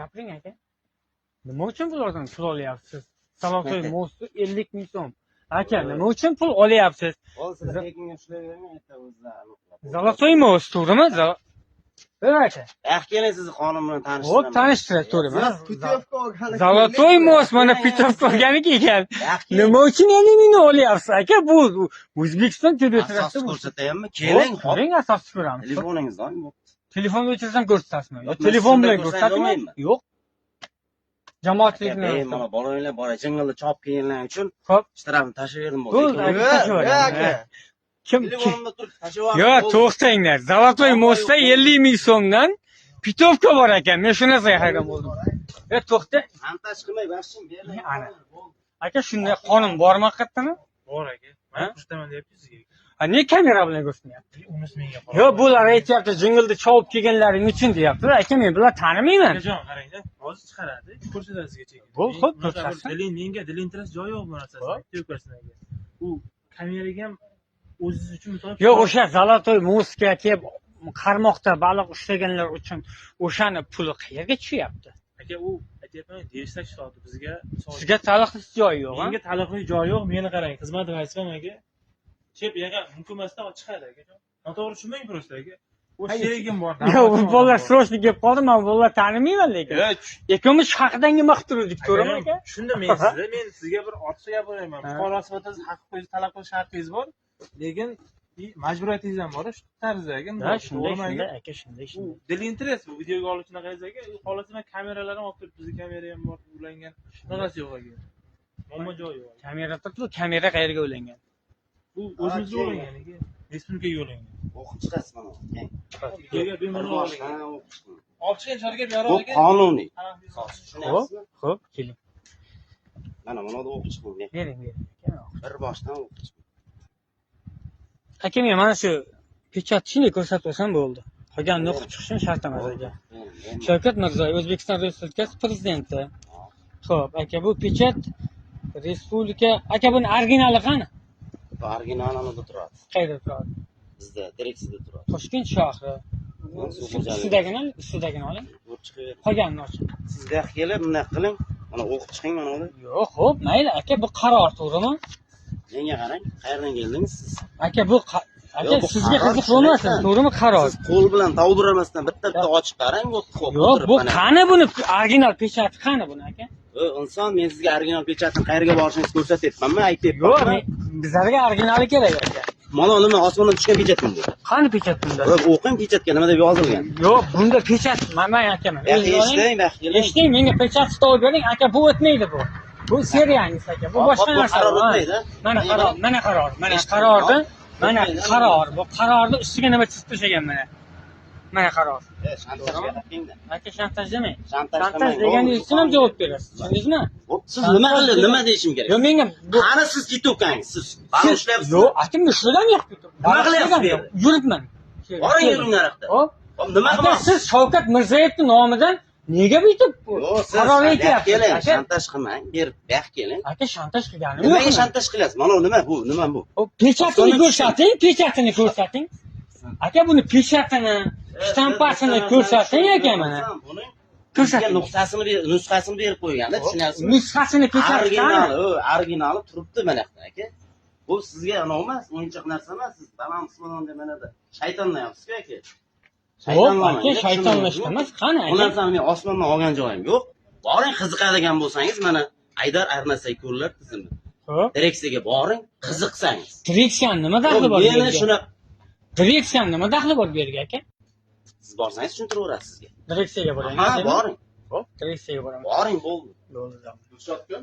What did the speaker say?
gapiring aka. Nima uchun bulardan pul olyapsiz? Zalotoy mo'sti 50 ming so'm. Aka, nima uchun pul olyapsiz? Sizlar tekinga ishlayvermang, ayta o'zlari. Zalotoy mo'st, to'g'rimi? Bir aka. Keling sizni xonim bilan Hop, tanishtiraman. tanishtirasiz, to'g'rimi? Putyovka olgan. Zalotoy mo'st mana pitovka olganiki ekan. Nima uchun 50 mingni olyapsiz aka? Bu O'zbekiston Asos televideniyasi. ko'rsatayapmi? Keling, hop. Keling asos ko'ramiz. Telefoningizni oling. Telefonni o'chirsam ko'rsatasizmi? Yo'q, Telefon bilan men ko'rsatingmi? sizdan Yo'q. Jamoatchilikni. Mana bolalar bor, jingilni chop kelganlar uchun Xo'p. ishtirabni tashlaverdim Bo'ldi, bo'ldi. aka, tashlab aka. Kim? Telefonimda turib tashlab Yo, to'xtanglar. Zalotoy mo'stda 50 ming so'mdan pitovka bor ekan. Men shuni hayron bo'ldim. To'xta. Montaj qilmay bashim berling. Ana. Aka, shunday qonun bormi haqiqatdanmi? Bor aka. Men ko'rsataman deyapti sizga. Ne kamera bilan ko'rsatmayapti? Unisi menga qora. Yo, bular aytyapti, jingilni chovib kelganlaring uchun deyaptilar. Aka, men bular tanimayman. Akajon, qarangda. Hozir chiqaradi. Ko'rsatadi sizga chek. Bo'l, xo'p, ko'rsatsin. Menga dilintiras joyi yo'q bu narsasi. Ko'rsatadi. U kameraga ham o'zingiz uchun misol. Yo, o'sha Zalotoy mo'stga kelib qarmoqda baliq ushlaganlar uchun o'shani puli qayerga tushyapti? Aka, u aytyapman, deyishsak soati bizga. Sizga taliqli joyi yo'q, Menga taliqli joyi yo'q. Meni qarang, xizmat vazifam aka. Chep yaga mumkin emasdan chiqadi akajon. Noto'g'ri tushunmang просто aka. O sherigim bor. Yo, bu bolalar srochni kelib qoldi, men bolalar tanimayman lekin. Ikkovimiz haqdan maqtirdik, ko'raman aka. Tushundim men sizni. Men sizga bir ortiqcha gapirmayman. Fuqaro sifatida haq qo'yish, talab qilish haqqingiz bor. Lekin majburiyatingiz ham bor, shu tarzda aka. Shunday aka, shunday. Dil interes bu videoga olish shunaqangiz aka. Xohlasangiz kameralar ham olib turib, bizning kamera ham bor, ulangan. Shunaqasi yo'q aka. Muammo joyi yo'q. Kamera turibdi, kamera qayerga ulangan? Bu o'zimizga ulangan aka. Respublikaga ulangan. O'qib chiqasiz mana. Videoga bemalol oling. Olib chiqing chorga bu Bu aka. qonuniy. Xo'p, keling. Mana buni o'qib chiqing. Bering. Bir boshdan o'qib chiqing. Aka, men mana shu pechatchini ko'rsatib olsam bo'ldi. Qolganini o'qib chiqishim shart emas aka. Shavkat Mirziyoyev, O'zbekiston Respublikasi prezidenti. Xo'p, aka, bu pechat respublika. Aka, buni originali qani? Bu originalida turadi. Qayerda turadi? Bizda direksiyada turadi. Toshkent shahri. Ustidagini oling. O'qib chiqaver. Qolganini oching. Sizga kelib bunday qiling. Mana o'qib chiqing mana uni. Yo'q, xo'p, mayli aka, bu qaror to'g'rimi? Menga qarang, qayerdan keldingiz siz? Aka, bu aka sizga qiziq bo'lmasin, to'g'rimi qaror? Siz qo'l bilan tavdiramasdan bitta ochib qarang, xo'p. Yo'q, bu qani buni original pechati qani buni aka? Inson, men sizga original pechatni qayerga borishingizni ko'rsatyapmanmi, aytyapman. Yo'q, bizlarga originali kerak aka. Mana nima osmondan tushgan pechat bunda. Qani pechat bunda? O'qing pechatga nima deb yozilgan. Yo'q, bunda pechat mana aka. Eshiting, menga pechat stol bering aka, bu o'tmaydi bu. Bu seriyangiz aka, bu boshqa narsa. Mana qaror. Mana qaror. Bu qarorni ustiga nima chizib tashlagan mana. Mana qaror. Aka, shantaj demang. Shantaj deganingiz uchun ham javob berasiz. Tushundingizmi? Siz nima qildingiz? Nima deyishim kerak? Yo'q, menga qani siz ketyapsiz? Siz bani ushlayapsiz. Yo'q, aka, men ushlanyapti. Nima qilyapsiz? Yuribman. Boring yuring naraqda. Hop. Nima qilyapsiz? Siz Shavkat Mirziyoyevning nomidan nega bitib qaror aytyapsiz? Shantaj qilmang, berib keling. Aka, shantaj qilganim yo'q. Nimaga shantaj qilyapsiz? Mana nima bu? Nima bu? Pechatini ko'rsating. Aka, buni pechatini, shtampasini ko'rsating aka mana. Ko'rsating. Nusxasini berib qo'yganda, tushunyapsizmi? Nusxasini pechatini. Originali turibdi mana yoqda aka. Bu sizga emas, o'yinchoq narsa emas. Siz baland qismdan deb mana shaytonlayapsiz-ku aka. Shaytonlashda emas, qani aka? Bu narsani men osmondan olgan joyim yo'q. Boring, qiziqadigan bo'lsangiz, mana Aydar Arnasay ko'rlar tizimi. Xo'p. Direksiyaga boring, qiziqsangiz. Direksiyan nima daxli bor? Meni shuna Direksiyan nima daxli bor bu yerga aka? Siz borsangiz tushuntirib sizga. Direksiyaga boring. Ha, boring. Xo'p, direksiyaga boraman. Boring, bo'ldi. Bo'ldi. Dilshodkun.